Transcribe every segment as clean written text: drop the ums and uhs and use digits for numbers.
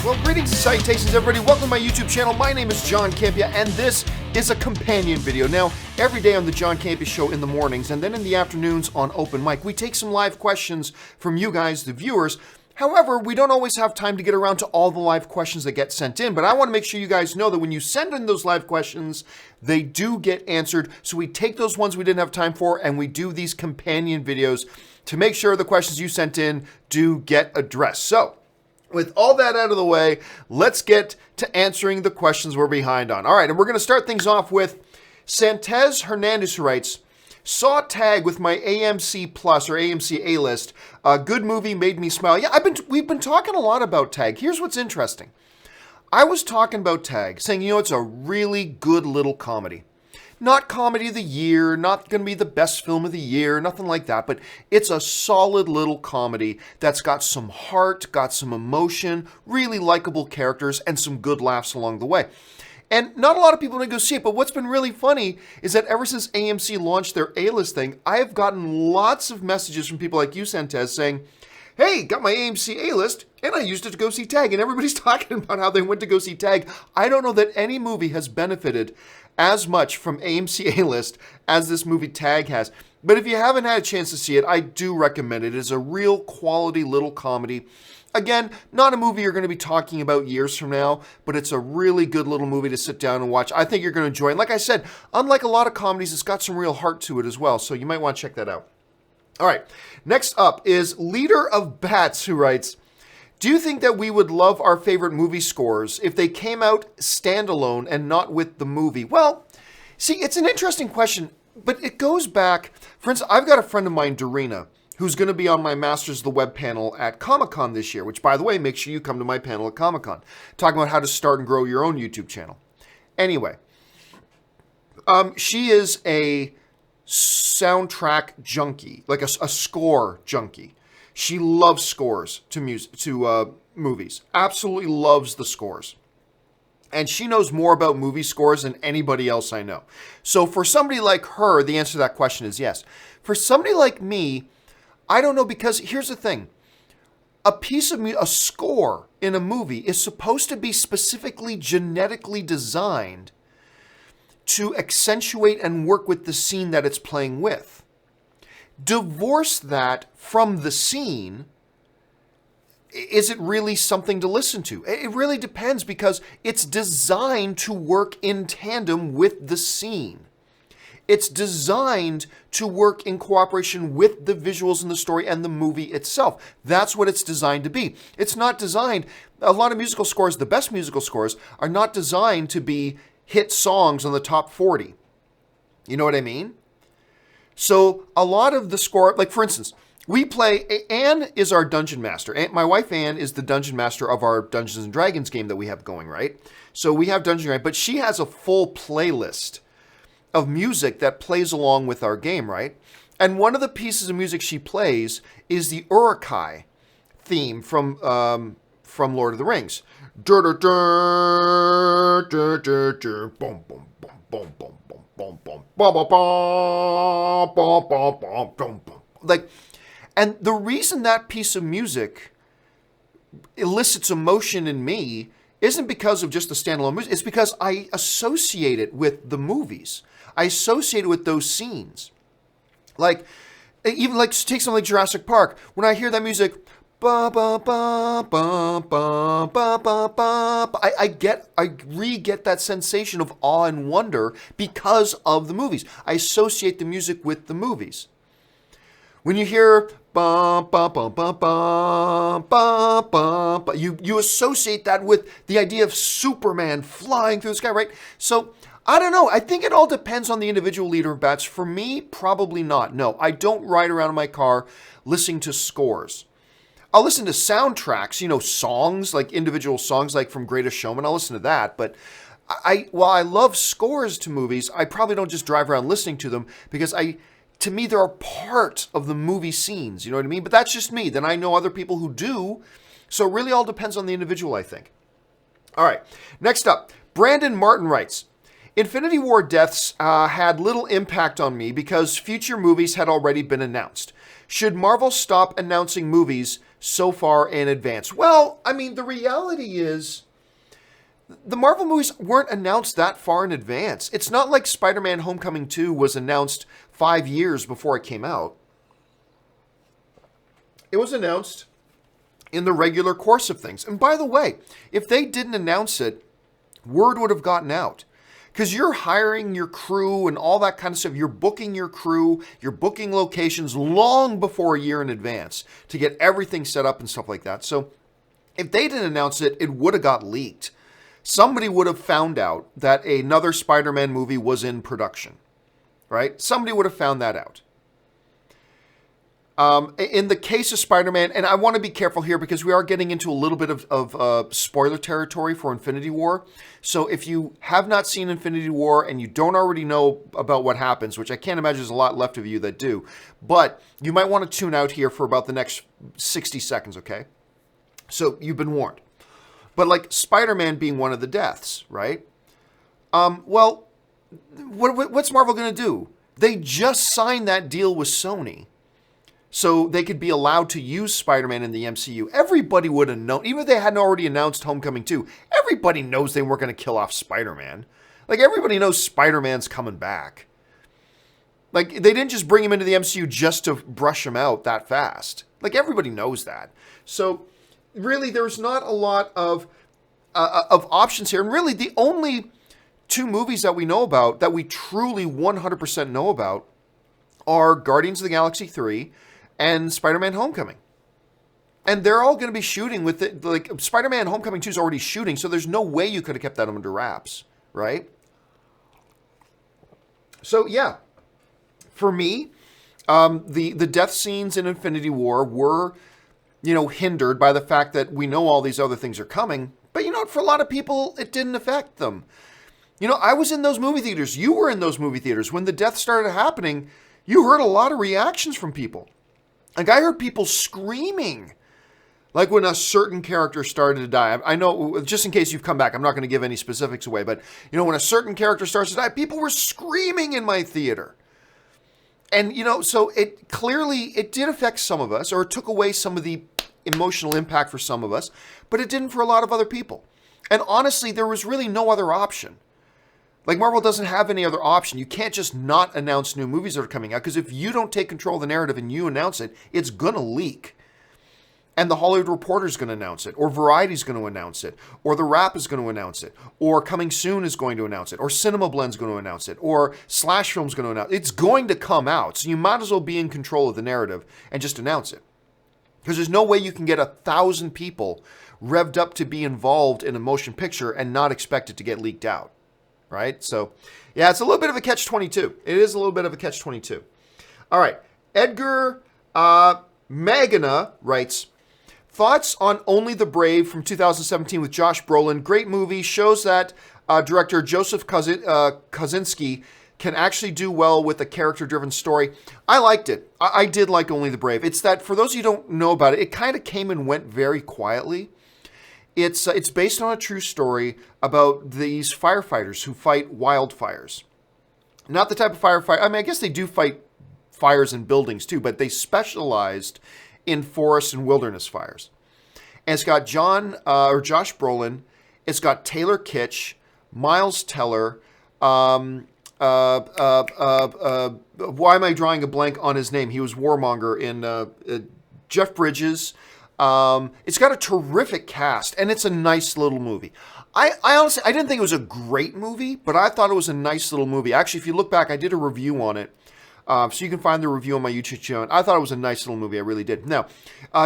Well, greetings and salutations, everybody. Welcome to my YouTube channel. My name is John Campea, and this is a companion video. Now, every day on the John Campea Show in the mornings, and then in the afternoons on Open Mic, we take some live questions from you guys, the viewers. However, we don't always have time to get around to all the live questions that get sent in, but I want to make sure you guys know that when you send in those live questions, they do get answered. So we take those ones we didn't have time for, and we do these companion videos to make sure the questions you sent in do get addressed. So, with all that out of the way, let's get to answering the questions we're behind on. All right, and we're going to start things off with Hernandez, who writes, saw Tag with my AMC Plus or AMC A-list. A good movie, made me smile. Yeah, we've been talking a lot about Tag. Here's what's interesting. I was talking about Tag, saying, it's a really good little comedy. Not comedy of the year, not going to be the best film of the year, nothing like that, but it's a solid little comedy that's got some heart, got some emotion, really likable characters, and some good laughs along the way. And not a lot of people are going to go see it, but what's been really funny is that ever since AMC launched their A-list thing, I have gotten lots of messages from people like you, Santez, saying, hey, got my AMC A-list, and I used it to go see Tag. And everybody's talking about how they went to go see Tag. I don't know that any movie has benefited as much from AMC A-list as this movie Tag has. But if you haven't had a chance to see it, I do recommend it. It is a real quality little comedy. Again, not a movie you're going to be talking about years from now, but it's a really good little movie to sit down and watch. I think you're going to enjoy it. And like I said, unlike a lot of comedies, it's got some real heart to it as well. So you might want to check that out. All right, next up is literofbats, who writes, do you think that we would love our favorite movie scores if they came out standalone and not with the movie? Well, see, it's an interesting question, but it goes back. For instance, I've got a friend of mine, Dorina, who's going to be on my Masters of the Web panel at Comic-Con this year, which, by the way, make sure you come to my panel at Comic-Con, talking about how to start and grow your own YouTube channel. Anyway, she is a soundtrack junkie, like a score junkie. She loves scores to movies. Absolutely loves the scores. And she knows more about movie scores than anybody else I know. So for somebody like her, the answer to that question is yes. For somebody like me, I don't know, because here's the thing. A score in a movie is supposed to be specifically genetically designed to accentuate and work with the scene that it's playing with. Divorce that from the scene, is it really something to listen to? It really depends, because it's designed to work in tandem with the scene. It's designed to work in cooperation with the visuals in the story and the movie itself. That's what it's designed to be. It's not designed, a lot of musical scores, the best musical scores, are not designed to be hit songs on the top 40. You know what I mean? So a lot of the score, like for instance, we play, Anne is our dungeon master. My wife Anne is the dungeon master of our Dungeons and Dragons game that we have going, right? So we have Dungeon Dragons, but she has a full playlist of music that plays along with our game, right? And one of the pieces of music she plays is the Uruk-hai theme from Lord of the Rings. Like, and the reason that piece of music elicits emotion in me isn't because of just the standalone music. It's because I associate it with the movies. I associate it with those scenes. Like, even like, take something like Jurassic Park. When I hear that music, ba ba ba ba ba ba ba ba, I re-get that sensation of awe and wonder because of the movies. I associate the music with the movies. When you hear ba ba ba ba ba ba ba ba, you associate that with the idea of Superman flying through the sky, right? So I don't know. I think it all depends on the individual literofbats. For me, probably not. No, I don't ride around in my car listening to scores. I'll listen to soundtracks, songs, like individual songs, like from Greatest Showman. I'll listen to that. But while I love scores to movies, I probably don't just drive around listening to them, because to me, they're a part of the movie scenes. You know what I mean? But that's just me. Then I know other people who do. So it really all depends on the individual, I think. All right. Next up, Brandon Martin writes, Infinity War deaths had little impact on me because future movies had already been announced. Should Marvel stop announcing movies so far in advance? Well, I mean, the reality is the Marvel movies weren't announced that far in advance. It's not like Spider-Man Homecoming 2 was announced 5 years before it came out. It was announced in the regular course of things. And by the way, if they didn't announce it, word would have gotten out. Because you're hiring your crew and all that kind of stuff. You're booking your crew, you're booking locations long before a year in advance to get everything set up and stuff like that. So if they didn't announce it, it would have got leaked. Somebody would have found out that another Spider-Man movie was in production, right? Somebody would have found that out. In the case of Spider-Man, and I want to be careful here because we are getting into a little bit of spoiler territory for Infinity War. So if you have not seen Infinity War and you don't already know about what happens, which I can't imagine there's a lot left of you that do, but you might want to tune out here for about the next 60 seconds, okay? So you've been warned. But like Spider-Man being one of the deaths, right? Well, what's Marvel going to do? They just signed that deal with Sony, so they could be allowed to use Spider-Man in the MCU. Everybody would have known, even if they hadn't already announced Homecoming 2, everybody knows they weren't going to kill off Spider-Man. Like, everybody knows Spider-Man's coming back. Like, they didn't just bring him into the MCU just to brush him out that fast. Like, everybody knows that. So, really, there's not a lot of options here. And really, the only two movies that we know about, that we truly 100% know about, are Guardians of the Galaxy 3 and Spider-Man Homecoming. And they're all going to be shooting with it. Like, Spider-Man Homecoming 2 is already shooting, so there's no way you could have kept that under wraps, right? So, yeah. For me, the death scenes in Infinity War were, hindered by the fact that we know all these other things are coming. But, for a lot of people, it didn't affect them. I was in those movie theaters. You were in those movie theaters. When the death started happening, you heard a lot of reactions from people. Like, I heard people screaming. Like when a certain character started to die. I know, just in case you've come back, I'm not going to give any specifics away. But, when a certain character starts to die, people were screaming in my theater. And, so it did affect some of us, or it took away some of the emotional impact for some of us. But it didn't for a lot of other people. And honestly, there was really no other option. Like, Marvel doesn't have any other option. You can't just not announce new movies that are coming out, because if you don't take control of the narrative and you announce it, it's going to leak. And the Hollywood Reporter is going to announce it, or Variety's going to announce it, or The Wrap is going to announce it, or Coming Soon is going to announce it, or Cinema Blend's going to announce it, or Slash Film's going to announce it. It's going to come out, so you might as well be in control of the narrative and just announce it. Because there's no way you can get 1,000 people revved up to be involved in a motion picture and not expect it to get leaked out. Right? So, yeah, it's a little bit of a catch-22. It is a little bit of a catch-22. All right. Edgar Magana writes, thoughts on Only the Brave from 2017 with Josh Brolin. Great movie. Shows that director Joseph Kosinski can actually do well with a character-driven story. I liked it. I did like Only the Brave. It's that, for those of you who don't know about it, it kind of came and went very quietly. It's based on a true story about these firefighters who fight wildfires. Not the type of firefighter. I mean, I guess they do fight fires in buildings too, but they specialized in forest and wilderness fires. And it's got Josh Brolin. It's got Taylor Kitsch, Miles Teller. Why am I drawing a blank on his name? He was Warmonger in Jeff Bridges. It's got a terrific cast, and it's a nice little movie. I honestly, I didn't think it was a great movie, but I thought it was a nice little movie. Actually, if you look back, I did a review on it, so you can find the review on my YouTube channel. I thought it was a nice little movie. I really did. Now,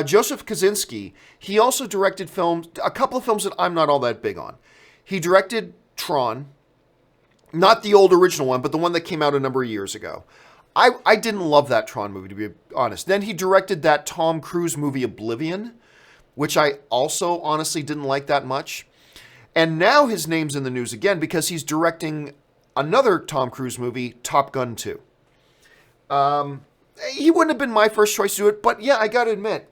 Joseph Kosinski, he also directed films, a couple of films that I'm not all that big on. He directed Tron, not the old original one, but the one that came out a number of years ago. I didn't love that Tron movie, to be honest. Then he directed that Tom Cruise movie, Oblivion, which I also honestly didn't like that much. And now his name's in the news again because he's directing another Tom Cruise movie, Top Gun 2. He wouldn't have been my first choice to do it, but yeah, I gotta admit,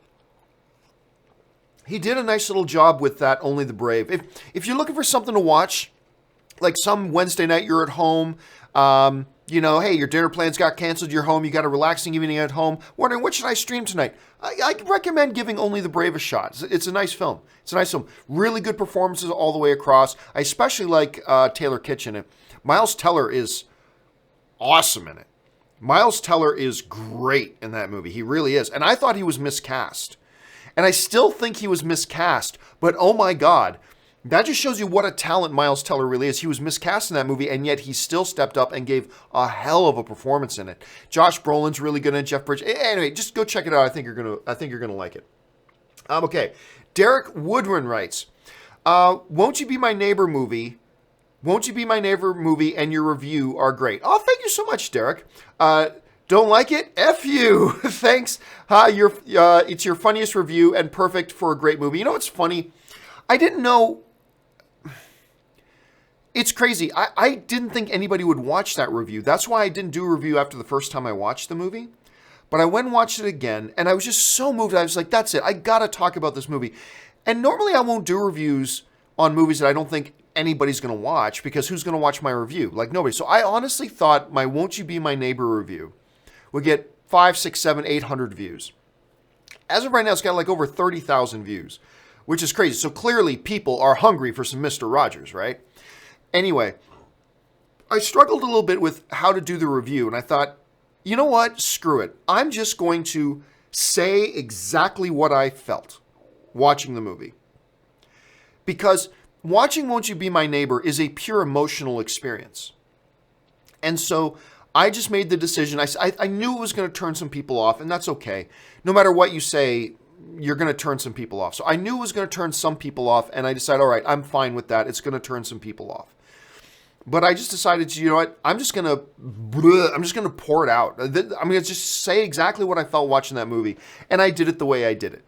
he did a nice little job with that Only the Brave. If you're looking for something to watch, like some Wednesday night you're at home, You know, hey, your dinner plans got canceled, you're home, you got a relaxing evening at home, wondering what should I stream tonight? I recommend giving Only the Brave a shot. It's a nice film. It's a nice film. Really good performances all the way across. I especially like Taylor Kitsch. Miles Teller is awesome in it. Miles Teller is great in that movie. He really is. And I thought he was miscast. And I still think he was miscast, but oh my God. That just shows you what a talent Miles Teller really is. He was miscast in that movie, and yet he still stepped up and gave a hell of a performance in it. Josh Brolin's really good in it. Jeff Bridges. Anyway, just go check it out. I think you're gonna like it. Okay. Derek Woodron writes, "Won't You Be My Neighbor movie? Won't You Be My Neighbor movie and your review are great." Oh, thank you so much, Derek. Don't like it? F you. Thanks. It's your funniest review and perfect for a great movie. You know what's funny? I didn't know. It's crazy. I didn't think anybody would watch that review. That's why I didn't do a review after the first time I watched the movie. But I went and watched it again, and I was just so moved. I was like, that's it. I got to talk about this movie. And normally I won't do reviews on movies that I don't think anybody's going to watch, because who's going to watch my review? Like, nobody. So I honestly thought my Won't You Be My Neighbor review would get 5, 6, 7, 800 views. As of right now, it's got like over 30,000 views, which is crazy. So clearly people are hungry for some Mr. Rogers, right? Anyway, I struggled a little bit with how to do the review, and I thought, you know what? Screw it. I'm just going to say exactly what I felt watching the movie. Because watching Won't You Be My Neighbor is a pure emotional experience. And so I just made the decision. I knew it was going to turn some people off, and that's okay. No matter what you say, you're going to turn some people off. So I knew it was going to turn some people off, and I decided, all right, I'm fine with that. It's going to turn some people off. But I just decided, you know what? I'm just going to pour it out. I'm going to just say exactly what I felt watching that movie, and I did it the way I did it.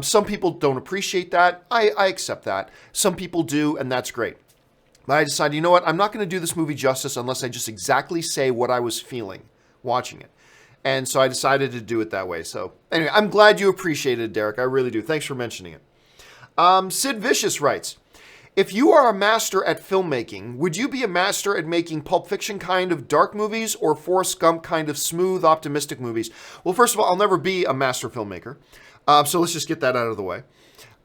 Some people don't appreciate that. I accept that. Some people do, and that's great. But I decided, you know what? I'm not going to do this movie justice unless I just exactly say what I was feeling watching it. And so I decided to do it that way. So anyway, I'm glad you appreciated it, Derek. I really do. Thanks for mentioning it. Sid Vicious writes, "If you are a master at filmmaking, would you be a master at making Pulp Fiction kind of dark movies or Forrest Gump kind of smooth, optimistic movies?" Well, first of all, I'll never be a master filmmaker. So let's just get that out of the way.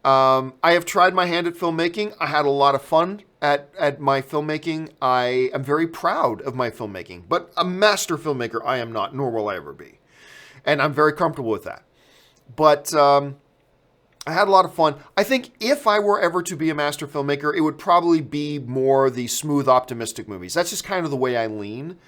I have tried my hand at filmmaking. I had a lot of fun at my filmmaking. I am very proud of my filmmaking, but a master filmmaker I am not, nor will I ever be. And I'm very comfortable with that. But I had a lot of fun. I think if I were ever to be a master filmmaker, it would probably be more the smooth, optimistic movies. That's just kind of the way I lean.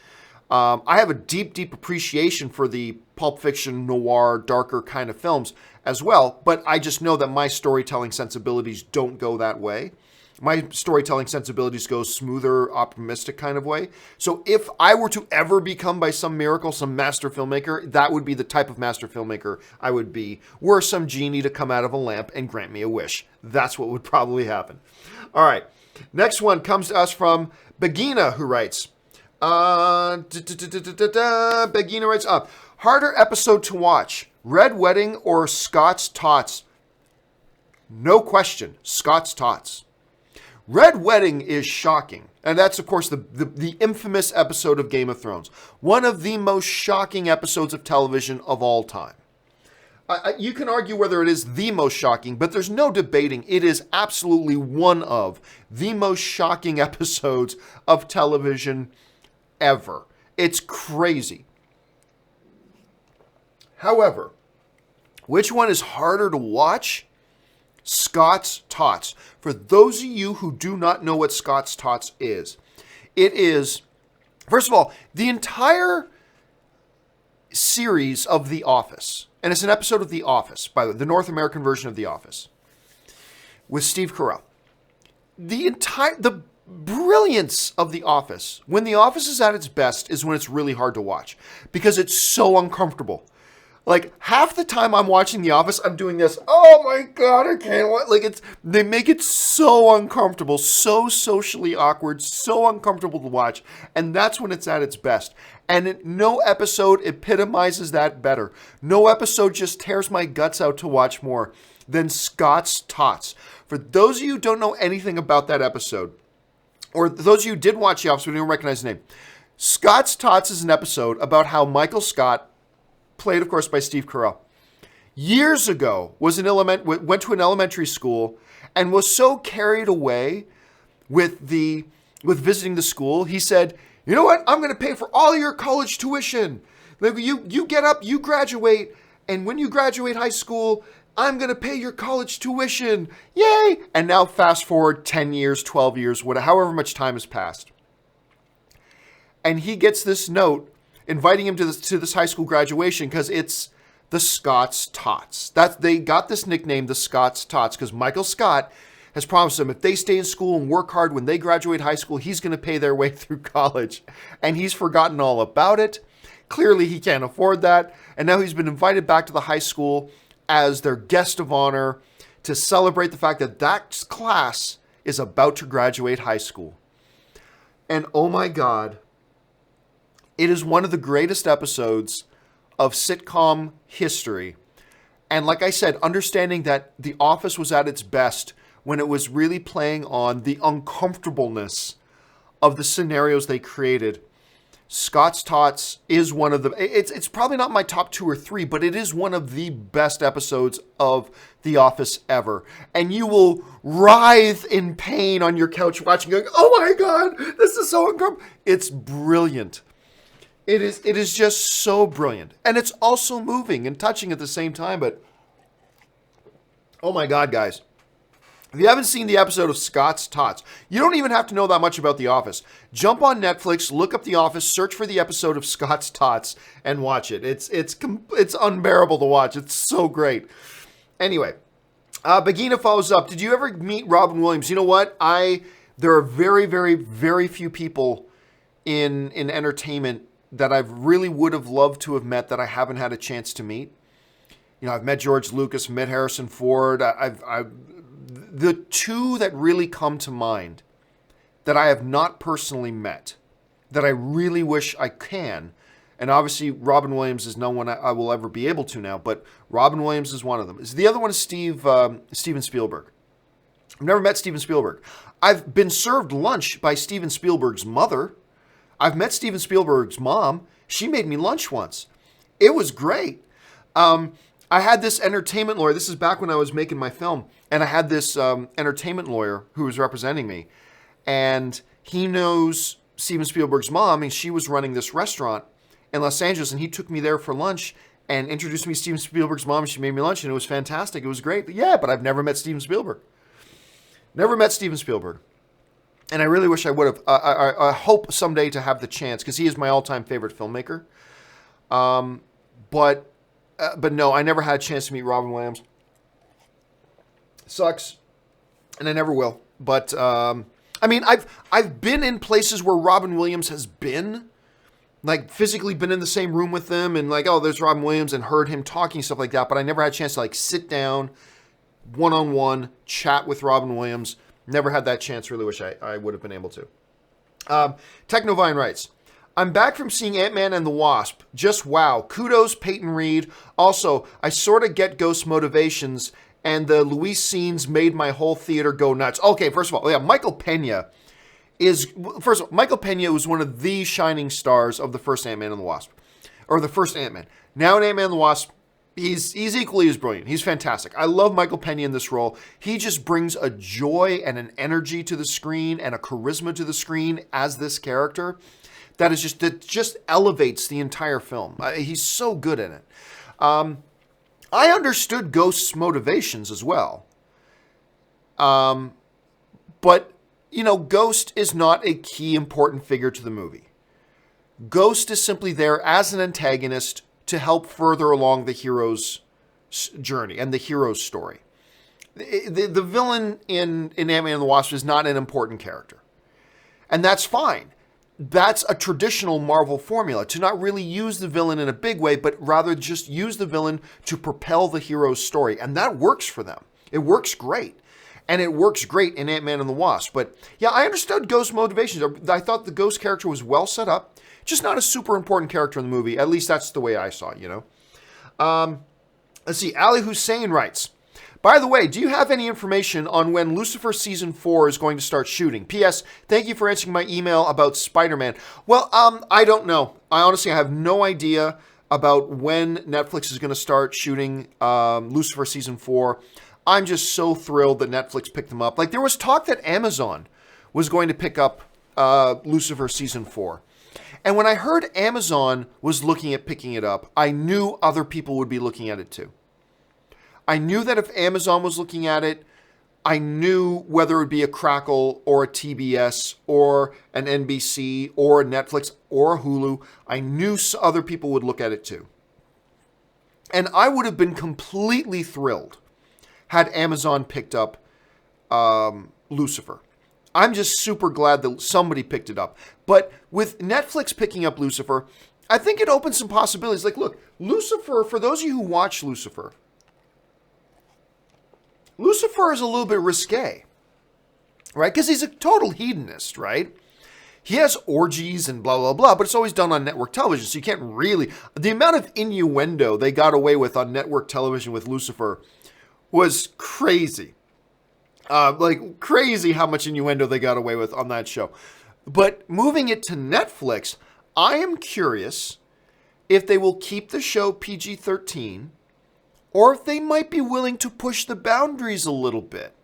I have a deep, deep appreciation for the Pulp Fiction, noir, darker kind of films as well, but I just know that my storytelling sensibilities don't go that way. My storytelling sensibilities go smoother, optimistic kind of way. So if I were to ever become, by some miracle, some master filmmaker, that would be the type of master filmmaker I would be. Were some genie to come out of a lamp and grant me a wish. That's what would probably happen. All right. Next one comes to us from Begina, who writes, Begina writes, harder episode to watch, Red Wedding or Scott's Tots? No question, Scott's Tots. Red Wedding is shocking. And that's, of course, the infamous episode of Game of Thrones. One of the most shocking episodes of television of all time. You can argue whether it is the most shocking, but there's no debating. It is absolutely one of the most shocking episodes of television ever. It's crazy. However, which one is harder to watch? Scott's Tots. For those of you who do not know what Scott's Tots is, it is, first of all, the entire series of The Office, and it's an episode of The Office, by the North American version of The Office, with Steve Carell. The brilliance of The Office, when The Office is at its best, is when it's really hard to watch, because it's so uncomfortable. Like, half the time I'm watching The Office, I'm doing this, oh my God, I can't watch. Like, they make it so uncomfortable, so socially awkward, so uncomfortable to watch. And that's when it's at its best. And no episode epitomizes that better. No episode just tears my guts out to watch more than Scott's Tots. For those of you who don't know anything about that episode, or those of you who did watch The Office but don't recognize the name, Scott's Tots is an episode about how Michael Scott, played, of course, by Steve Carell, years ago went to an elementary school and was so carried away with visiting the school, he said, "You know what? I'm going to pay for all your college tuition. You get up, you graduate, and when you graduate high school, I'm going to pay your college tuition. Yay!" And now fast forward 10 years, 12 years, however much time has passed. And he gets this note inviting him to this high school graduation because it's the Scott's Tots. They got this nickname, the Scott's Tots, because Michael Scott has promised them if they stay in school and work hard when they graduate high school, he's going to pay their way through college. And he's forgotten all about it. Clearly, he can't afford that. And now he's been invited back to the high school as their guest of honor to celebrate the fact that that class is about to graduate high school. And oh my God, it is one of the greatest episodes of sitcom history. And like I said, understanding that The Office was at its best when it was really playing on the uncomfortableness of the scenarios they created. Scott's Tots is one of the, it's probably not my top 2 or 3, but it is one of the best episodes of The Office ever. And you will writhe in pain on your couch watching, going, "Oh my God, this is so uncomfortable." It's brilliant. It is just so brilliant. And it's also moving and touching at the same time, but oh my God, guys. If you haven't seen the episode of Scott's Tots, you don't even have to know that much about The Office. Jump on Netflix, look up The Office, search for the episode of Scott's Tots, and watch it. It's unbearable to watch. It's so great. Anyway, Begina follows up. Did you ever meet Robin Williams? You know what? There are very, very, very few people in entertainment that I really would have loved to have met that I haven't had a chance to meet. You know, I've met George Lucas, met Harrison Ford. The two that really come to mind that I have not personally met, that I really wish I can, and obviously Robin Williams is no one I will ever be able to now, but Robin Williams is one of them. The other one is Steven Spielberg. I've never met Steven Spielberg. I've been served lunch by Steven Spielberg's mother. I've met Steven Spielberg's mom. She made me lunch once. It was great. I had this entertainment lawyer. This is back when I was making my film. And I had this entertainment lawyer who was representing me. And he knows Steven Spielberg's mom. And she was running this restaurant in Los Angeles. And he took me there for lunch and introduced me to Steven Spielberg's mom. And she made me lunch. And it was fantastic. It was great. Yeah, but I've never met Steven Spielberg. Never met Steven Spielberg. And I really wish I would have. I hope someday to have the chance, because he is my all-time favorite filmmaker. But no, I never had a chance to meet Robin Williams. Sucks, and I never will. But I mean, I've been in places where Robin Williams has been, like physically been in the same room with them, and like, oh, there's Robin Williams, and heard him talking, stuff like that. But I never had a chance to like sit down, one-on-one, chat with Robin Williams. Never had that chance. Really wish I would have been able to. Technovine writes, "I'm back from seeing AntMan and the Wasp. Just wow. Kudos, Peyton Reed. Also, I sort of get Ghost motivations, and the Luis scenes made my whole theater go nuts." Okay, first of all, yeah, Michael Pena was one of the shining stars of the first AntMan and the Wasp. Or the first AntMan. Now in AntMan and the Wasp, he's equally as brilliant. He's fantastic. I love Michael Pena in this role. He just brings a joy and an energy to the screen and a charisma to the screen as this character that just elevates the entire film. He's so good in it. I understood Ghost's motivations as well. But, you know, Ghost is not a key important figure to the movie. Ghost is simply there as an antagonist to help further along the hero's journey and the hero's story. The villain in Ant-Man and the Wasp is not an important character. And that's fine. That's a traditional Marvel formula, to not really use the villain in a big way, but rather just use the villain to propel the hero's story. And that works for them. It works great. And it works great in Ant-Man and the Wasp. But yeah, I understood Ghost's motivations. I thought the Ghost character was well set up. Just not a super important character in the movie. At least that's the way I saw it, you know. Let's see. Ali Hussein writes, By the way, do you have any information on when Lucifer Season 4 is going to start shooting? P.S. Thank you for answering my email about Spider-Man. Well, I don't know. I honestly have no idea about when Netflix is going to start shooting Lucifer Season 4. I'm just so thrilled that Netflix picked them up. Like, there was talk that Amazon was going to pick up Lucifer Season 4. And when I heard Amazon was looking at picking it up, I knew other people would be looking at it too. I knew that if Amazon was looking at it, I knew whether it would be a Crackle or a TBS or an NBC or a Netflix or a Hulu, I knew other people would look at it too. And I would have been completely thrilled had Amazon picked up Lucifer. I'm just super glad that somebody picked it up. But with Netflix picking up Lucifer, I think it opens some possibilities. Like, look, Lucifer, for those of you who watch Lucifer is a little bit risque, right? Because he's a total hedonist, right? He has orgies and blah, blah, blah, but it's always done on network television, so you can't really... The amount of innuendo they got away with on network television with Lucifer was crazy. Like, crazy how much innuendo they got away with on that show. But moving it to Netflix, I am curious if they will keep the show PG-13 or if they might be willing to push the boundaries a little bit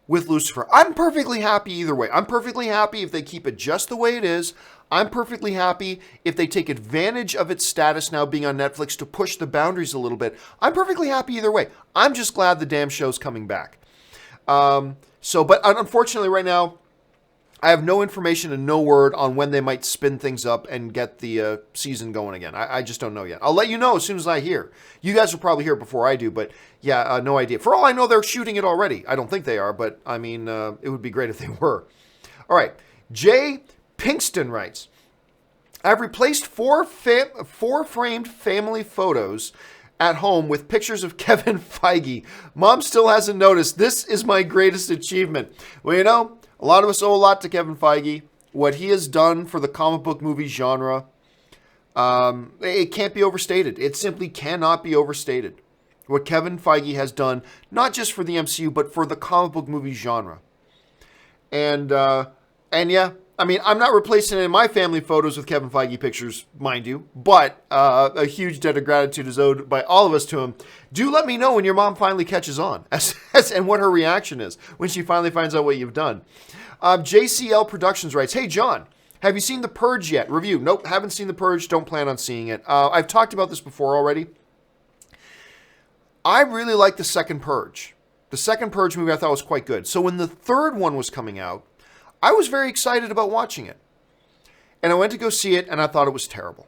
with Lucifer. I'm perfectly happy either way. I'm perfectly happy if they keep it just the way it is. I'm perfectly happy if they take advantage of its status now being on Netflix to push the boundaries a little bit. I'm perfectly happy either way. I'm just glad the damn show's coming back. But unfortunately right now, I have no information and no word on when they might spin things up and get the season going again. I just don't know yet. I'll let you know as soon as I hear. You guys will probably hear it before I do, but yeah, no idea. For all I know, they're shooting it already. I don't think they are, but I mean, it would be great if they were. All right. Jay Pinkston writes, I've replaced four framed family photos at home with pictures of Kevin Feige. Mom still hasn't noticed. This is my greatest achievement. Well, you know, a lot of us owe a lot to Kevin Feige. What he has done for the comic book movie genre, it can't be overstated. It simply cannot be overstated. What Kevin Feige has done, not just for the MCU, but for the comic book movie genre. And yeah, I mean, I'm not replacing any of my family photos with Kevin Feige pictures, mind you, but a huge debt of gratitude is owed by all of us to him. Do let me know when your mom finally catches on and what her reaction is when she finally finds out what you've done. JCL Productions writes, hey, John, have you seen The Purge yet? Review. Nope, haven't seen The Purge. Don't plan on seeing it. I've talked about this before already. I really liked the second Purge. The second Purge movie I thought was quite good. So when the third one was coming out, I was very excited about watching it. And I went to go see it, and I thought it was terrible.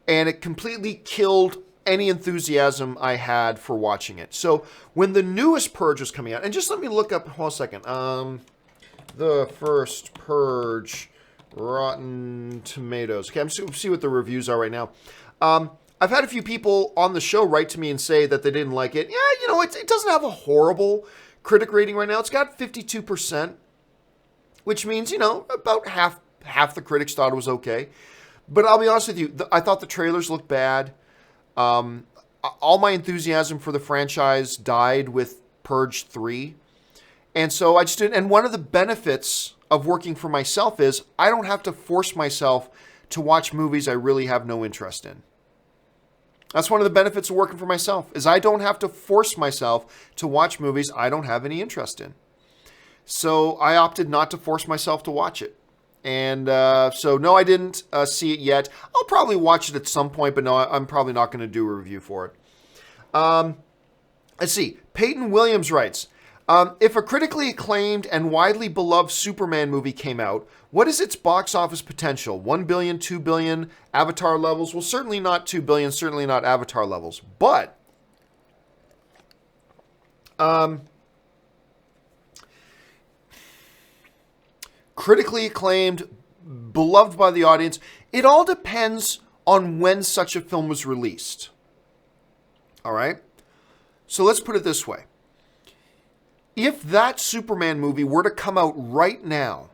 And it completely killed any enthusiasm I had for watching it. So when the newest Purge was coming out, and just let me look up, hold on a second. The first Purge, Rotten Tomatoes. Okay, I'm just see what the reviews are right now. I've had a few people on the show write to me and say that they didn't like it. Yeah, you know, it doesn't have a horrible critic rating right now. It's got 52%. Which means, you know, about half the critics thought it was okay. But I'll be honest with you, I thought the trailers looked bad. All my enthusiasm for the franchise died with Purge 3. And so I just didn't. And one of the benefits of working for myself is I don't have to force myself to watch movies I really have no interest in. That's one of the benefits of working for myself, is I don't have to force myself to watch movies I don't have any interest in. So I opted not to force myself to watch it. And so, no, I didn't see it yet. I'll probably watch it at some point, but no, I'm probably not going to do a review for it. Let's see. Peyton Williams writes, if a critically acclaimed and widely beloved Superman movie came out, what is its box office potential? 1 billion, 2 billion, Avatar levels? Well, certainly not 2 billion, certainly not Avatar levels. But critically acclaimed, beloved by the audience, it all depends on when such a film was released. All right? So let's put it this way. If that Superman movie were to come out right now,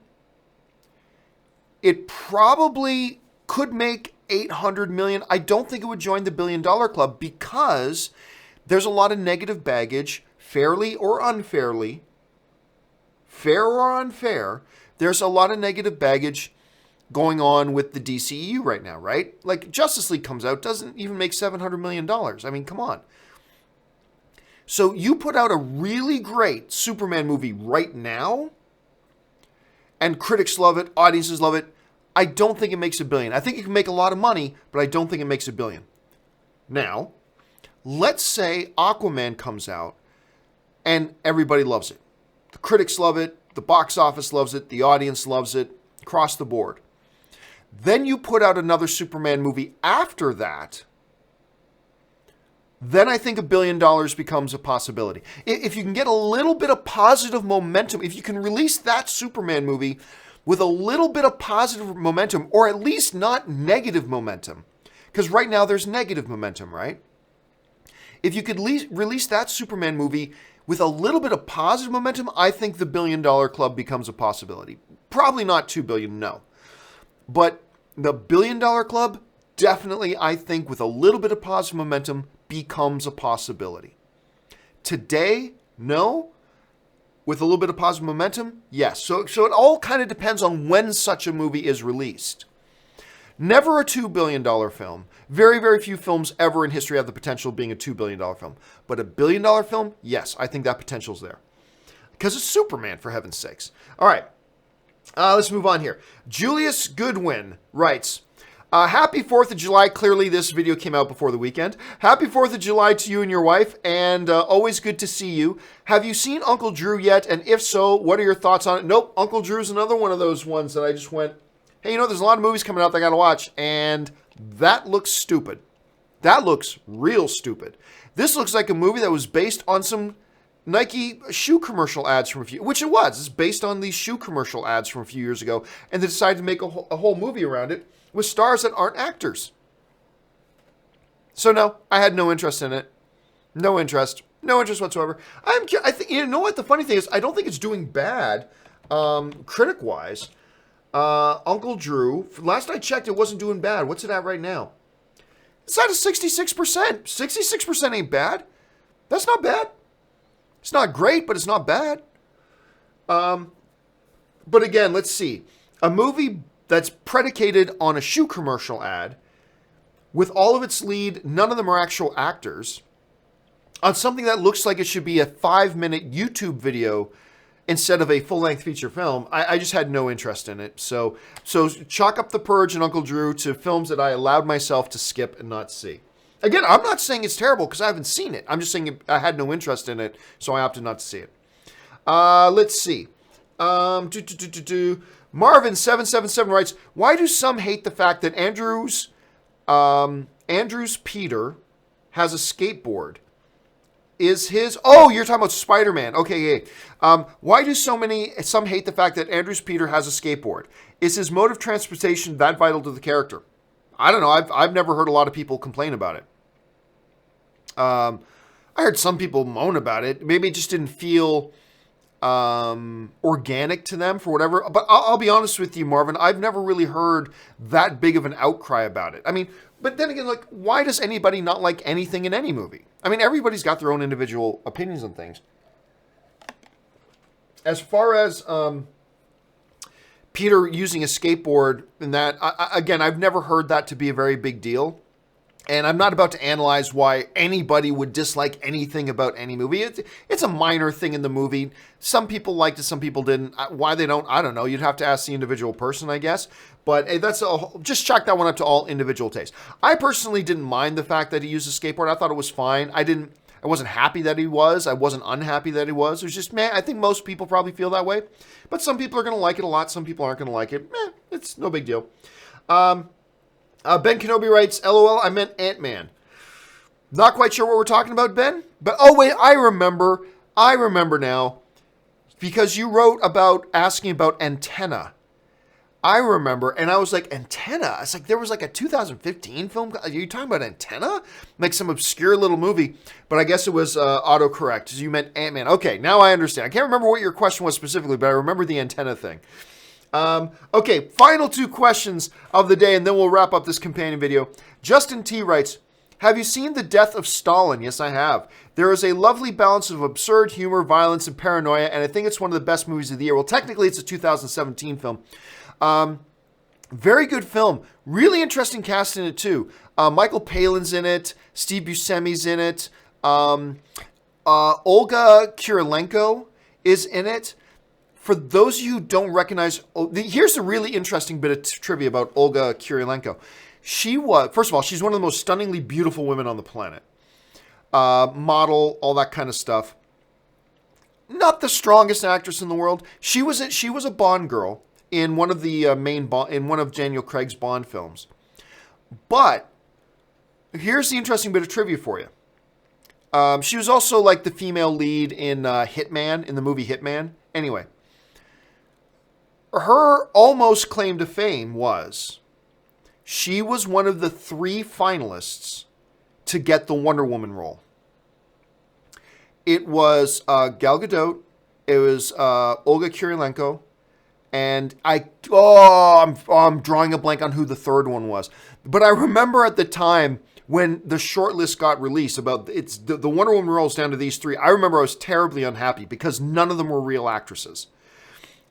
it probably could make $800 million. I don't think it would join the $1 billion club because there's a lot of negative baggage, fairly or unfairly, fair or unfair, there's a lot of negative baggage going on with the DCEU right now, right? Like, Justice League comes out, doesn't even make $700 million. I mean, come on. So you put out a really great Superman movie right now, and critics love it, audiences love it. I don't think it makes $1 billion. I think it can make a lot of money, but I don't think it makes $1 billion. Now, let's say Aquaman comes out and everybody loves it. The critics love it, the box office loves it, the audience loves it, across the board. Then you put out another Superman movie after that, then I think $1 billion becomes a possibility. If you can get a little bit of positive momentum, if you can release that Superman movie with a little bit of positive momentum, or at least not negative momentum, because right now there's negative momentum, right? If you could release that Superman movie with a little bit of positive momentum, I think the $1 billion club becomes a possibility. Probably not $2 billion, no. But the $1 billion club, definitely, I think, with a little bit of positive momentum, becomes a possibility. Today, no. With a little bit of positive momentum, yes. So it all kind of depends on when such a movie is released. Never a $2 billion film. Very, very few films ever in history have the potential of being a $2 billion film. But a $1 billion film, yes, I think that potential's there. Because it's Superman, for heaven's sakes. All right, let's move on here. Julius Goodwin writes, happy 4th of July. Clearly, this video came out before the weekend. Happy 4th of July to you and your wife, and always good to see you. Have you seen Uncle Drew yet? And if so, what are your thoughts on it? Nope, Uncle Drew's another one of those ones that I just went, hey, you know, there's a lot of movies coming out that I gotta watch, and that looks stupid. That looks real stupid. This looks like a movie that was based on some Nike shoe commercial ads from which it was. It's based on these shoe commercial ads from a few years ago, and they decided to make a whole movie around it with stars that aren't actors. So no, I had no interest in it. No interest whatsoever. I think, you know what? The funny thing is, I don't think it's doing bad, critic-wise. Uncle Drew, last I checked, it wasn't doing bad. What's it at right now? It's at a 66%. 66% ain't bad. That's not bad. It's not great, but it's not bad. But again, let's see. A movie that's predicated on a shoe commercial ad, with all of its lead, none of them are actual actors, on something that looks like it should be a 5-minute YouTube video instead of a full-length feature film, I just had no interest in it. So chalk up The Purge and Uncle Drew to films that I allowed myself to skip and not see. Again, I'm not saying it's terrible because I haven't seen it. I'm just saying I had no interest in it, so I opted not to see it. Let's see. Marvin777 writes, why do some hate the fact that Andrew's Peter has a skateboard? Is his... Oh, you're talking about Spider-Man. Okay, yeah. Why do some hate the fact that Andrew's Peter has a skateboard? Is his mode of transportation that vital to the character? I don't know. I've never heard a lot of people complain about it. I heard some people moan about it. Maybe it just didn't feel organic to them for whatever. But I'll be honest with you, Marvin. I've never really heard that big of an outcry about it. I mean, but then again, like, why does anybody not like anything in any movie? I mean, everybody's got their own individual opinions on things. As far as Peter using a skateboard and that, again, I've never heard that to be a very big deal. And I'm not about to analyze why anybody would dislike anything about any movie. It's a minor thing in the movie. Some people liked it, some people didn't. Why they don't, I don't know. You'd have to ask the individual person, I guess. But hey, just chalk that one up to all individual taste. I personally didn't mind the fact that he used a skateboard. I thought it was fine. I wasn't happy that he was. I wasn't unhappy that he was. It was just, man, I think most people probably feel that way. But some people are going to like it a lot. Some people aren't going to like it. It's no big deal. Ben Kenobi writes, LOL, I meant AntMan. Not quite sure what we're talking about, Ben. But, oh, wait, I remember now. Because you wrote about asking about Antenna. I remember, and I was like, Antenna? It's like there was like a 2015 film. Are you talking about Antenna? Like some obscure little movie. But I guess it was autocorrect. You meant Ant-Man. Okay, now I understand. I can't remember what your question was specifically, but I remember the antenna thing. Okay, final two questions of the day, and then we'll wrap up this companion video. Justin T writes, Have you seen The Death of Stalin? Yes, I have. There is a lovely balance of absurd humor, violence, and paranoia, and I think it's one of the best movies of the year. Well, technically, it's a 2017 film. Very good film. Really interesting cast in it, too. Michael Palin's in it. Steve Buscemi's in it. Olga Kurylenko is in it. For those of you who don't recognize, here's a really interesting bit of trivia about Olga Kurylenko. First of all, she's one of the most stunningly beautiful women on the planet. Model, all that kind of stuff. Not the strongest actress in the world. She was a Bond girl in one of the in one of Daniel Craig's Bond films. But here's the interesting bit of trivia for you. She was also like the female lead in Hitman, in the movie Hitman. Anyway, her almost claim to fame was she was one of the 3 finalists to get the Wonder Woman role. It was Gal Gadot, it was Olga Kurylenko, and I'm drawing a blank on who the third one was. But I remember at the time when the shortlist got released about the Wonder Woman roles down to these 3, I remember I was terribly unhappy because none of them were real actresses.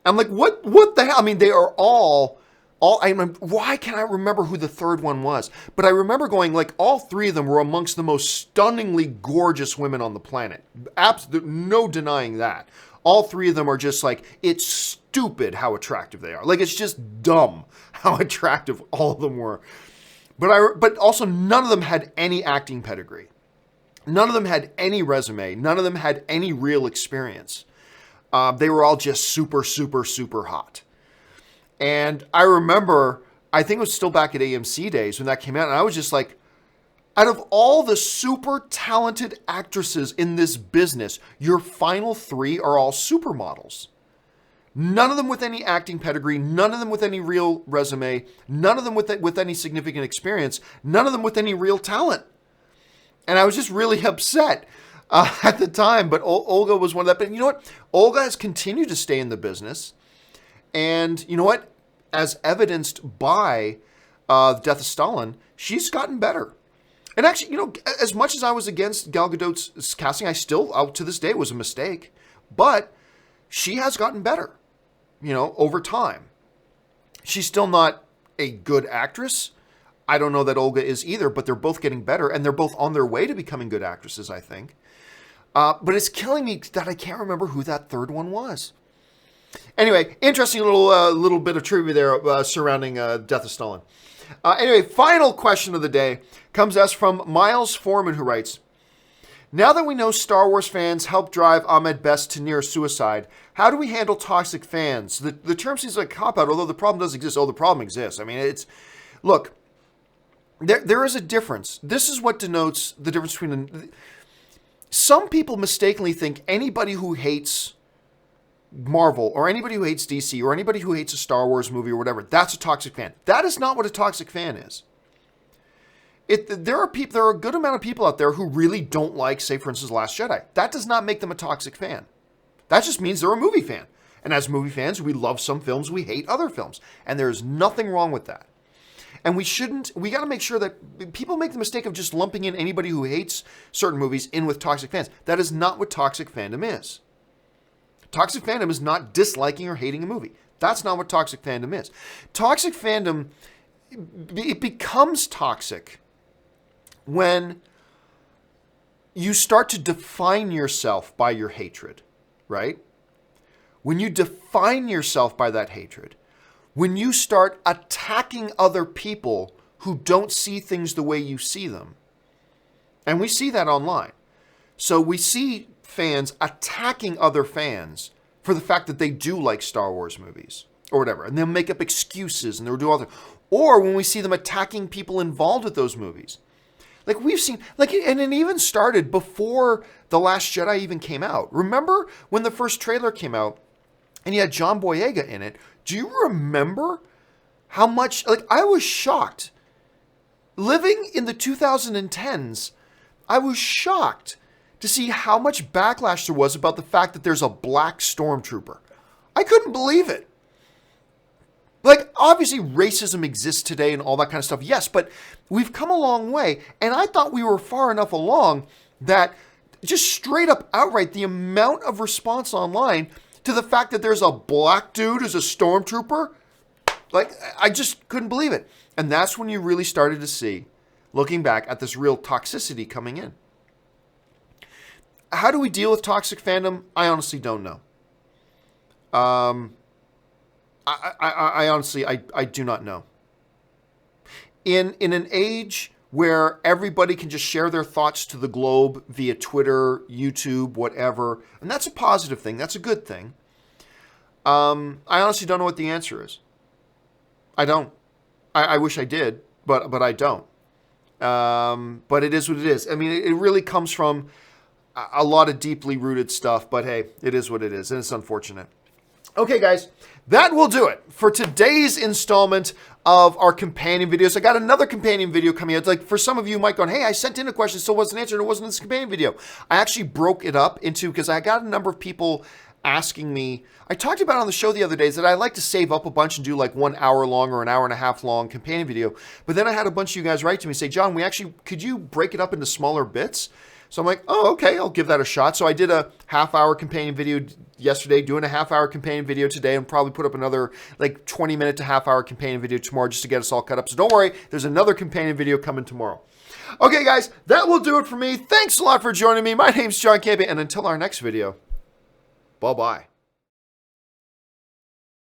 I'm like, what the hell? I mean, they are all. Why can't I remember who the third one was? But I remember going, like, all 3 of them were amongst the most stunningly gorgeous women on the planet. No denying that. All 3 of them are just like, it's stupid how attractive they are. Like, it's just dumb how attractive all of them were. But also none of them had any acting pedigree. None of them had any resume. None of them had any real experience. They were all just super, super, super hot. And I remember, I think it was still back at AMC days when that came out, and I was just like, out of all the super talented actresses in this business, your final 3 are all supermodels. None of them with any acting pedigree, none of them with any real resume, none of them with any significant experience, none of them with any real talent. And I was just really upset at the time, but Olga was one of that. But you know what? Olga has continued to stay in the business. And you know what? As evidenced by The Death of Stalin, she's gotten better. And actually, you know, as much as I was against Gal Gadot's casting, I still, to this day, it was a mistake. But she has gotten better, you know, over time. She's still not a good actress. I don't know that Olga is either, but they're both getting better. And they're both on their way to becoming good actresses, I think. But it's killing me that I can't remember who that third one was. Anyway, interesting little bit of trivia there surrounding Death of Stalin. Anyway, final question of the day comes to us from Miles Foreman, who writes, now that we know Star Wars fans help drive Ahmed Best to near suicide, how do we handle toxic fans? The term seems like a cop-out, although the problem does exist. Oh, the problem exists. I mean, look, there is a difference. This is what denotes the difference between... Some people mistakenly think anybody who hates Marvel or anybody who hates DC or anybody who hates a Star Wars movie or whatever, that's a toxic fan. That is not what a toxic fan is. There are a good amount of people out there who really don't like, say, for instance, Last Jedi. That does not make them a toxic fan. That just means they're a movie fan. And as movie fans, we love some films, we hate other films. And there's nothing wrong with that. And we got to make sure that people make the mistake of just lumping in anybody who hates certain movies in with toxic fans. That is not what toxic fandom is. Toxic fandom is not disliking or hating a movie. That's not what toxic fandom is. Toxic fandom, it becomes toxic when you start to define yourself by your hatred, right? When you define yourself by that hatred, when you start attacking other people who don't see things the way you see them. And we see that online. So we see fans attacking other fans for the fact that they do like Star Wars movies or whatever. And they'll make up excuses and they'll do all that. Or when we see them attacking people involved with those movies. Like we've seen, and it even started before The Last Jedi even came out. Remember when the first trailer came out and you had John Boyega in it? Do you remember how much, I was shocked. Living in the 2010s, I was shocked to see how much backlash there was about the fact that there's a black stormtrooper. I couldn't believe it. Like, obviously, racism exists today and all that kind of stuff. Yes, but we've come a long way. And I thought we were far enough along that just straight up outright, the amount of response online to the fact that there's a black dude who's a stormtrooper, like, I just couldn't believe it. And that's when you really started to see, looking back, at this real toxicity coming in. How do we deal with toxic fandom? I honestly don't know. I honestly do not know. In an age where everybody can just share their thoughts to the globe via Twitter, YouTube, whatever, and that's a positive thing. That's a good thing. I honestly don't know what the answer is. I don't. I wish I did, but I don't. But it is what it is. I mean, it really comes from a lot of deeply rooted stuff, but hey, it is what it is, and it's unfortunate. Okay, guys, that will do it for today's installment of our companion videos. I got another companion video coming out. Like, for some of you might go, hey, I sent in a question, still wasn't answered, and it wasn't in this companion video. I actually broke it up into, because I got a number of people asking me. I talked about on the show the other days that I like to save up a bunch and do like 1 hour long or an hour and a half long companion video. But then I had a bunch of you guys write to me and say, John, could you break it up into smaller bits? So I'm like, oh, okay, I'll give that a shot. So I did a half-hour companion video yesterday, doing a half-hour companion video today, and probably put up another like 20-minute to half-hour companion video tomorrow just to get us all cut up. So don't worry, there's another companion video coming tomorrow. Okay, guys, that will do it for me. Thanks a lot for joining me. My name's John Campea, and until our next video, bye-bye.